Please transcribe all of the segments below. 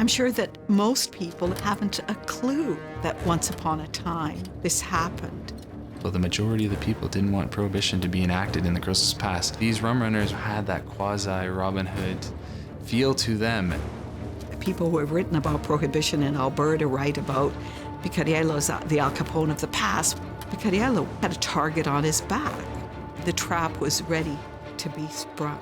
I'm sure that most people haven't a clue that once upon a time this happened. So the majority of the people didn't want Prohibition to be enacted in the Crowsnest Pass. These rum runners had that quasi-Robin Hood feel to them. People who have written about Prohibition in Alberta write about Picariello's the Al Capone of the Pass. Picariello had a target on his back. The trap was ready to be sprung.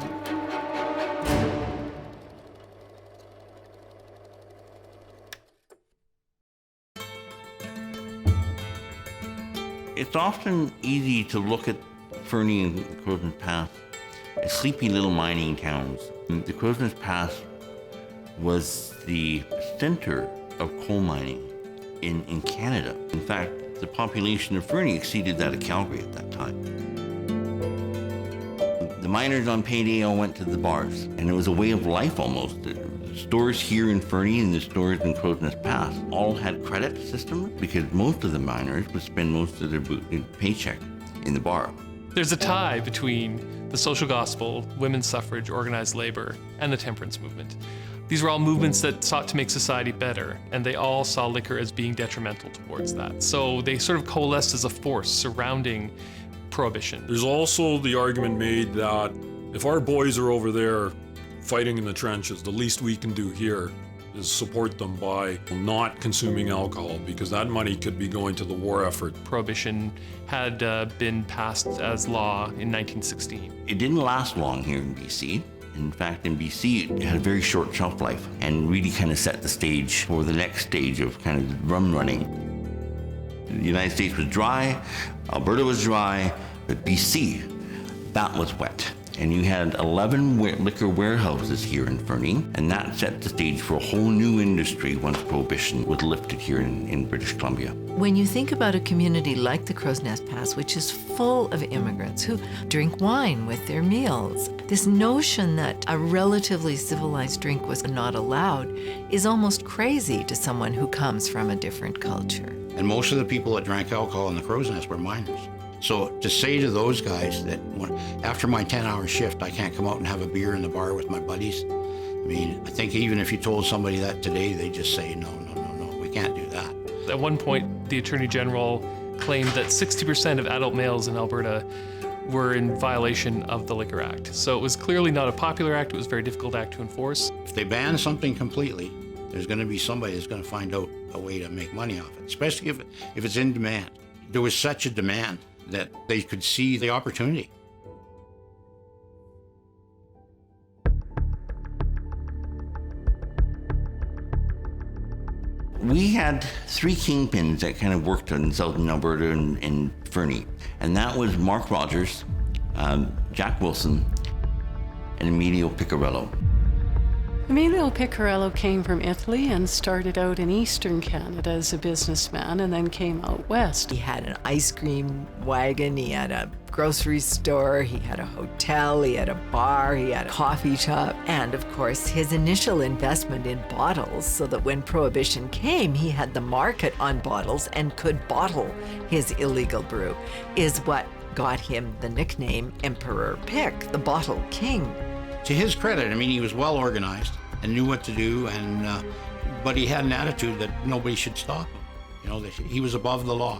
It's often easy to look at Fernie and Crowsnest Pass as sleepy little mining towns. The Crowsnest Pass was the center of coal mining in Canada. In fact, the population of Fernie exceeded that of Calgary at that time. The miners on payday all went to the bars, and it was a way of life almost. The stores here in Fernie and the stores in Crowsnest Pass all had credit systems because most of the miners would spend most of their paycheck in the bar. There's a tie between the social gospel, women's suffrage, organized labor, and the temperance movement. These were all movements that sought to make society better, and they all saw liquor as being detrimental towards that. So they sort of coalesced as a force surrounding Prohibition. There's also the argument made that if our boys are over there fighting in the trenches, the least we can do here is support them by not consuming alcohol, because that money could be going to the war effort. Prohibition had been passed as law in 1916. It didn't last long here in BC. In fact, in BC, it had a very short shelf life and really kind of set the stage for the next stage of kind of rum running. The United States was dry, Alberta was dry, but BC, that was wet. And you had 11 liquor warehouses here in Fernie, and that set the stage for a whole new industry once Prohibition was lifted here in British Columbia. When you think about a community like the Crowsnest Pass, which is full of immigrants who drink wine with their meals, this notion that a relatively civilized drink was not allowed is almost crazy to someone who comes from a different culture. And most of the people that drank alcohol in the Crowsnest were miners. So to say to those guys that after my 10-hour shift, I can't come out and have a beer in the bar with my buddies, I mean, I think even if you told somebody that today, they just say, no, we can't do that. At one point, the Attorney General claimed that 60% of adult males in Alberta were in violation of the Liquor Act. So it was clearly not a popular act. It was a very difficult act to enforce. If they ban something completely, there's going to be somebody that's going to find out a way to make money off it, especially if it's in demand. There was such a demand that they could see the opportunity. We had 3 kingpins that kind of worked in southern Alberta and Fernie, and that was Mark Rogers, Jack Wilson, and Emilio Picariello. Emilio Picariello came from Italy and started out in eastern Canada as a businessman and then came out west. He had an ice cream wagon, he had a grocery store, he had a hotel, he had a bar, he had a coffee shop, and of course his initial investment in bottles so that when Prohibition came, he had the market on bottles and could bottle his illegal brew is what got him the nickname Emperor Pic, the Bottle King. To his credit, I mean, he was well organized and knew what to do, and but he had an attitude that nobody should stop him. You know, that he was above the law.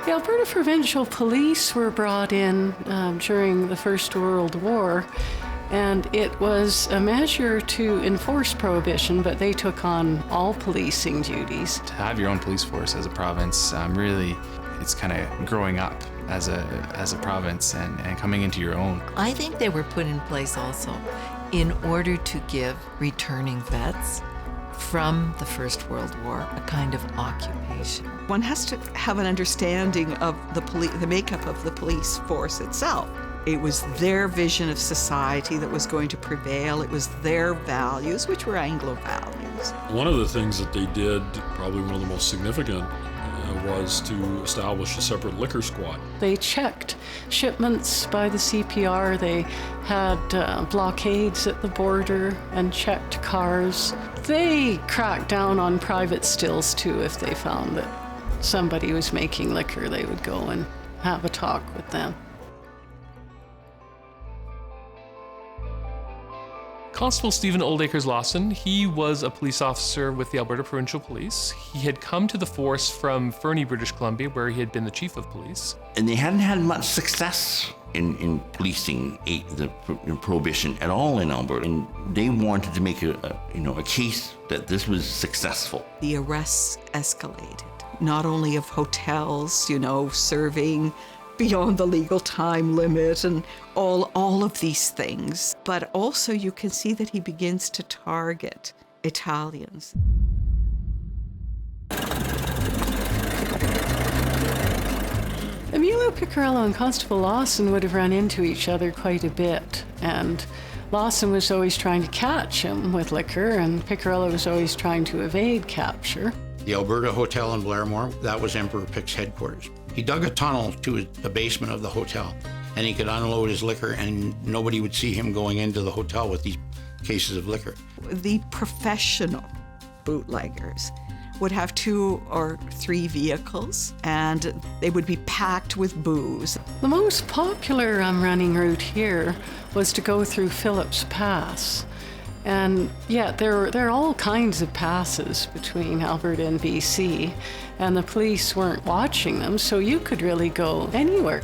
The Alberta Provincial Police were brought in during the First World War, and it was a measure to enforce Prohibition, but they took on all policing duties. To have your own police force as a province, really, it's kind of growing up as a province and coming into your own. I think they were put in place also in order to give returning vets from the First World War a kind of occupation. One has to have an understanding of the makeup of the police force itself. It was their vision of society that was going to prevail. It was their values, which were Anglo values. One of the things that they did, probably one of the most significant, was to establish a separate liquor squad. They checked shipments by the CPR. They had blockades at the border and checked cars. They cracked down on private stills too. If they found that somebody was making liquor, they would go and have a talk with them. Constable Stephen Oldacres Lawson, he was a police officer with the Alberta Provincial Police. He had come to the force from Fernie, British Columbia, where he had been the chief of police. And they hadn't had much success in policing the Prohibition at all in Alberta. And they wanted to make a case that this was successful. The arrests escalated, not only of hotels, serving beyond the legal time limit and all of these things, but also you can see that he begins to target Italians. Emilio Picariello and Constable Lawson would have run into each other quite a bit, and Lawson was always trying to catch him with liquor, and Picariello was always trying to evade capture. The Alberta Hotel in Blairmore, that was Emperor Pic's headquarters. He dug a tunnel to the basement of the hotel, and he could unload his liquor, and nobody would see him going into the hotel with these cases of liquor. The professional bootleggers would have 2 or 3 vehicles, and they would be packed with booze. The most popular running route here was to go through Phillips Pass. And yeah, there are all kinds of passes between Alberta and BC, and the police weren't watching them, so you could really go anywhere.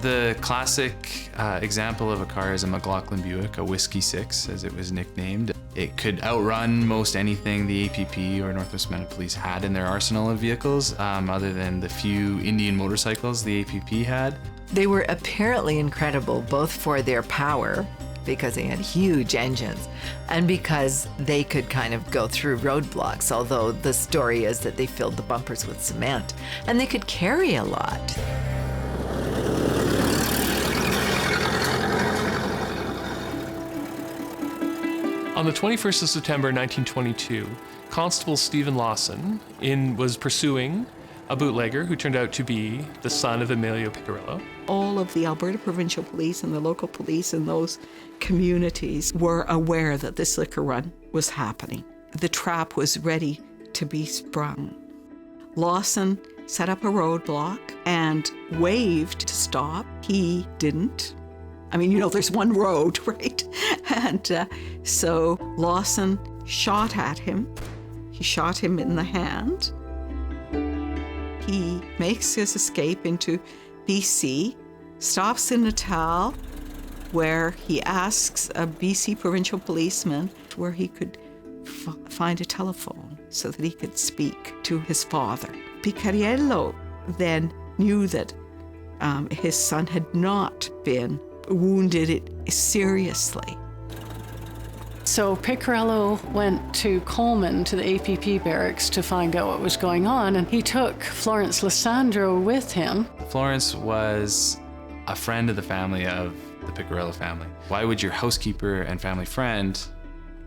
The classic example of a car is a McLaughlin Buick, a Whiskey 6, as it was nicknamed. It could outrun most anything the APP or Northwest Manitoba Police had in their arsenal of vehicles, other than the few Indian motorcycles the APP had. They were apparently incredible, both for their power, because they had huge engines, and because they could kind of go through roadblocks, although the story is that they filled the bumpers with cement, and they could carry a lot. On the 21st of September 1922, Constable Stephen Lawson was pursuing a bootlegger who turned out to be the son of Emilio Picariello. All of the Alberta Provincial Police and the local police in those communities were aware that this liquor run was happening. The trap was ready to be sprung. Lawson set up a roadblock and waved to stop. He didn't. I mean, there's one road, right? And so Lawson shot at him. He shot him in the hand. He makes his escape into BC, stops in Natal, where he asks a BC provincial policeman where he could find a telephone so that he could speak to his father. Picariello then knew that his son had not been wounded seriously. So Picariello went to Coleman, to the APP barracks, to find out what was going on, and he took Florence Lissandro with him. Florence was a friend of the family of the Picariello family. Why would your housekeeper and family friend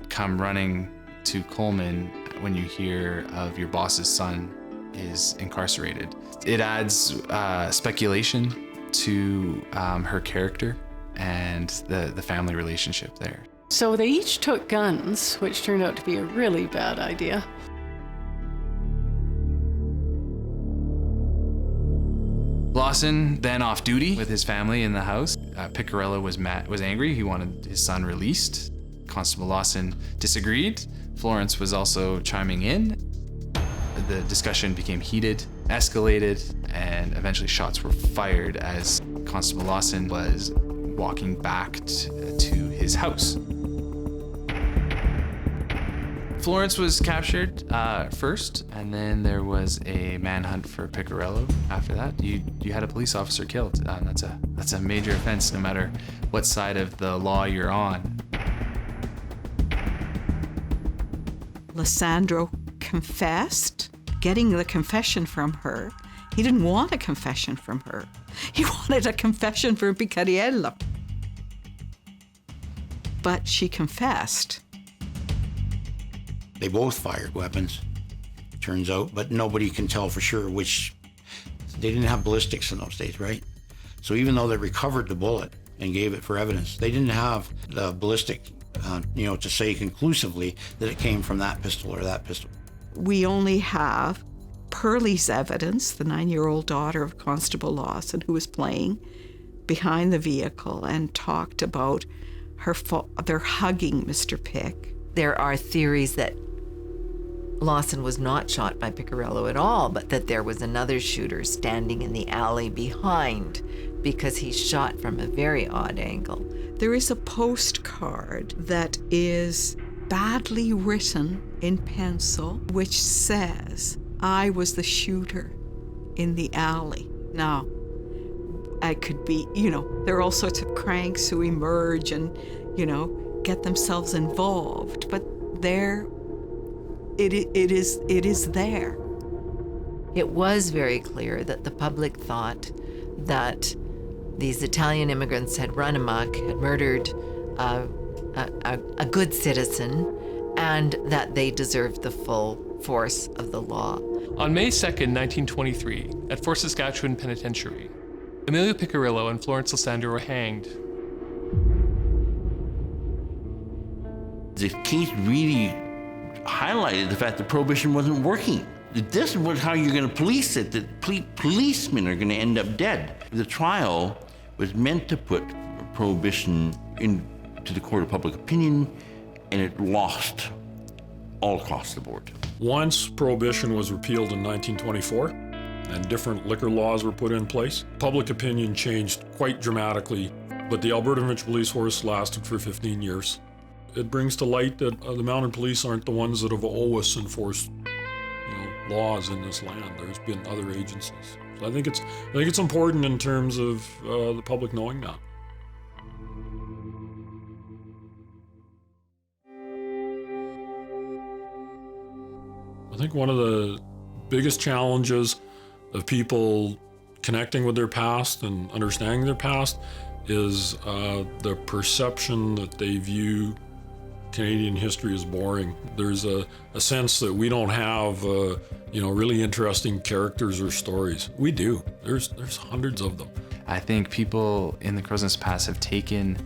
come running to Coleman when you hear of your boss's son is incarcerated? It adds speculation to her character and the family relationship there. So they each took guns, which turned out to be a really bad idea. Lawson then off duty with his family in the house. Picariello was angry. He wanted his son released. Constable Lawson disagreed. Florence was also chiming in. The discussion became heated, escalated, and eventually shots were fired as Constable Lawson was walking back to his house. Florence was captured first, and then there was a manhunt for Picariello after that. You had a police officer killed. That's a major offense no matter what side of the law you're on. Lissandro confessed, getting the confession from her. He didn't want a confession from her. He wanted a confession from Picariello. But she confessed. They both fired weapons, turns out, but nobody can tell for sure which. They didn't have ballistics in those days, right? So even though they recovered the bullet and gave it for evidence, they didn't have the ballistic, to say conclusively that it came from that pistol or that pistol. We only have Pearlie's evidence, the 9-year-old daughter of Constable Lawson, who was playing behind the vehicle and talked about They're hugging Mr. Pick. There are theories that Lawson was not shot by Picariello at all, but that there was another shooter standing in the alley behind because he shot from a very odd angle. There is a postcard that is badly written in pencil, which says, "I was the shooter in the alley." Now, I could be, there are all sorts of cranks who emerge and, get themselves involved, but it is there. It was very clear that the public thought that these Italian immigrants had run amok, had murdered a good citizen, and that they deserved the full force of the law. On May 2nd, 1923, at Fort Saskatchewan Penitentiary, Emilio Picariello and Florence Lysander were hanged. The case really highlighted the fact that Prohibition wasn't working. This was how you're going to police it, that policemen are going to end up dead. The trial was meant to put Prohibition into the court of public opinion, and it lost all across the board. Once Prohibition was repealed in 1924 and different liquor laws were put in place, public opinion changed quite dramatically, but the Alberta Provincial Police Force lasted for 15 years. It brings to light that the mounted police aren't the ones that have always enforced laws in this land. There's been other agencies. So I think it's important in terms of the public knowing that. I think one of the biggest challenges of people connecting with their past and understanding their past is the perception that they view Canadian history as boring. There's a sense that we don't have really interesting characters or stories. We do. There's hundreds of them. I think people in the Crowsnest Pass have taken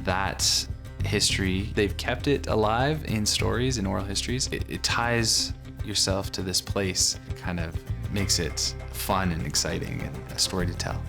that history, they've kept it alive in stories, in oral histories. It ties yourself to this place, kind of makes it fun and exciting and a story to tell.